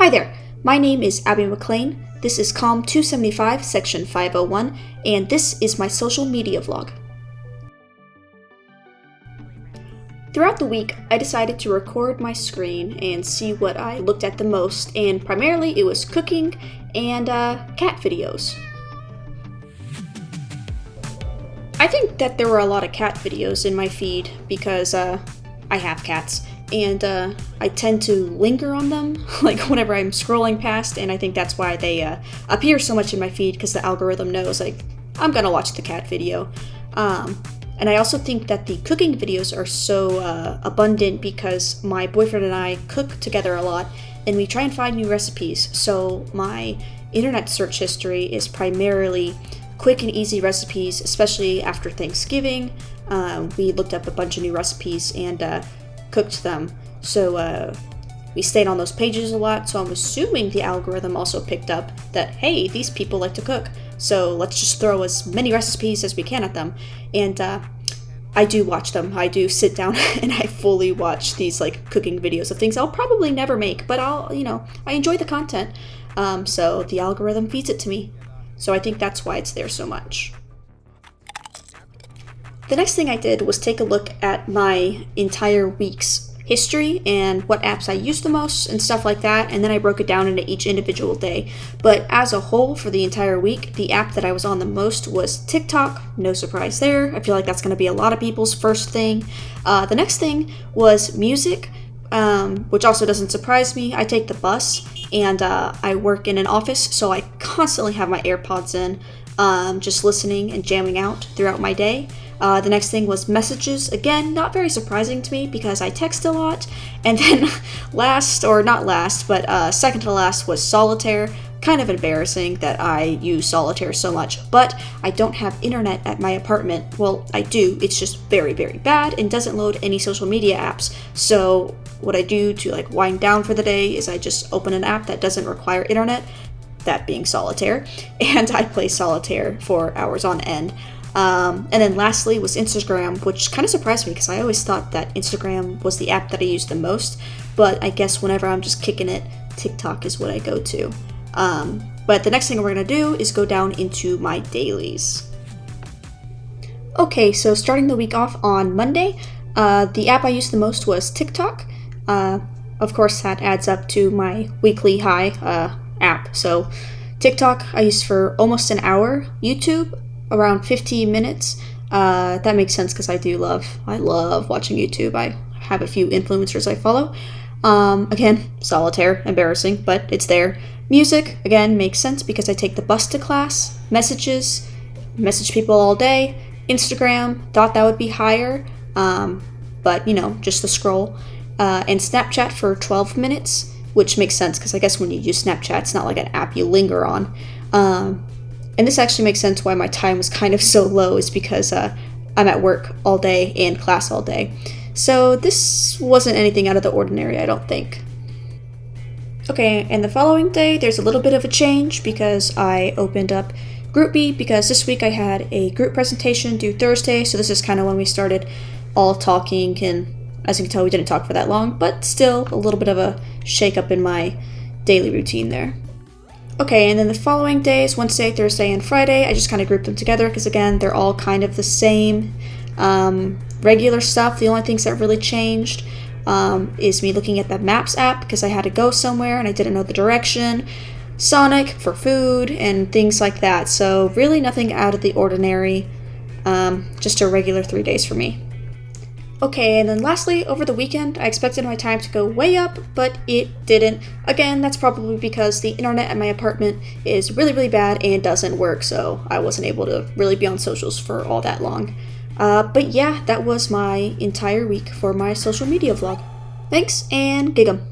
Hi there, my name is Abby McLean. This is Comm 275, Section 501, and this is my social media vlog. Throughout the week, I decided to record my screen and see what I looked at the most, and primarily it was cooking and cat videos. I think that there were a lot of cat videos in my feed because I have cats, and I tend to linger on them, like whenever I'm scrolling past, and I think that's why they appear so much in my feed, because the algorithm knows, like, I'm gonna watch the cat video. And I also think that the cooking videos are so abundant because my boyfriend and I cook together a lot, and we try and find new recipes, so my internet search history is primarily quick and easy recipes, especially after Thanksgiving. We looked up a bunch of new recipes and cooked them, so we stayed on those pages a lot, so I'm assuming the algorithm also picked up that, hey, these people like to cook, so let's just throw as many recipes as we can at them. And I do watch them. I do sit down and I fully watch these like cooking videos of things I'll probably never make, but I enjoy the content, so the algorithm feeds it to me. So I think that's why it's there so much. The next thing I did was take a look at my entire week's history and what apps I used the most and stuff like that, and then I broke it down into each individual day. But as a whole, for the entire week, the app that I was on the most was TikTok. No surprise there. I feel like that's going to be a lot of people's first thing. The next thing was music, which also doesn't surprise me. I take the bus, and I work in an office, so I constantly have my AirPods in, just listening and jamming out throughout my day. The next thing was messages. Again, not very surprising to me because I text a lot. And then second to last was solitaire. Kind of embarrassing that I use solitaire so much, but I don't have internet at my apartment. Well, I do, it's just very, very bad and doesn't load any social media apps. So what I do to like wind down for the day is I just open an app that doesn't require internet, that being solitaire, and I play solitaire for hours on end. And then lastly was Instagram, which kind of surprised me because I always thought that Instagram was the app that I used the most, but I guess whenever I'm just kicking it, TikTok is what I go to. But the next thing we're going to do is go down into my dailies. Okay, so starting the week off on Monday, the app I used the most was TikTok. Of course, that adds up to my weekly high app. So TikTok I used for almost an hour. YouTube, around 15 minutes. That makes sense because I love watching YouTube. I have a few influencers I follow. Again, solitaire, embarrassing, but it's there. Music, again, makes sense because I take the bus to class. Messages, message people all day. Instagram, thought that would be higher, but just the scroll. And Snapchat for 12 minutes, which makes sense because I guess when you use Snapchat, it's not like an app you linger on. And this actually makes sense why my time was kind of so low, is because I'm at work all day and class all day. So this wasn't anything out of the ordinary, I don't think. Okay, and the following day, there's a little bit of a change because I opened up GroupMe because this week I had a group presentation due Thursday, so this is kind of when we started all talking, and as you can tell, we didn't talk for that long, but still a little bit of a shake up in my daily routine there. Okay, and then the following days, Wednesday, Thursday, and Friday, I just kind of grouped them together because, again, they're all kind of the same regular stuff. The only things that really changed is me looking at the Maps app because I had to go somewhere and I didn't know the direction, Sonic for food, and things like that. So really nothing out of the ordinary, just a regular 3 days for me. Okay, and then lastly, over the weekend, I expected my time to go way up, but it didn't. Again, that's probably because the internet at my apartment is really, really bad and doesn't work, so I wasn't able to really be on socials for all that long. But yeah, that was my entire week for my social media vlog. Thanks, and gig 'em.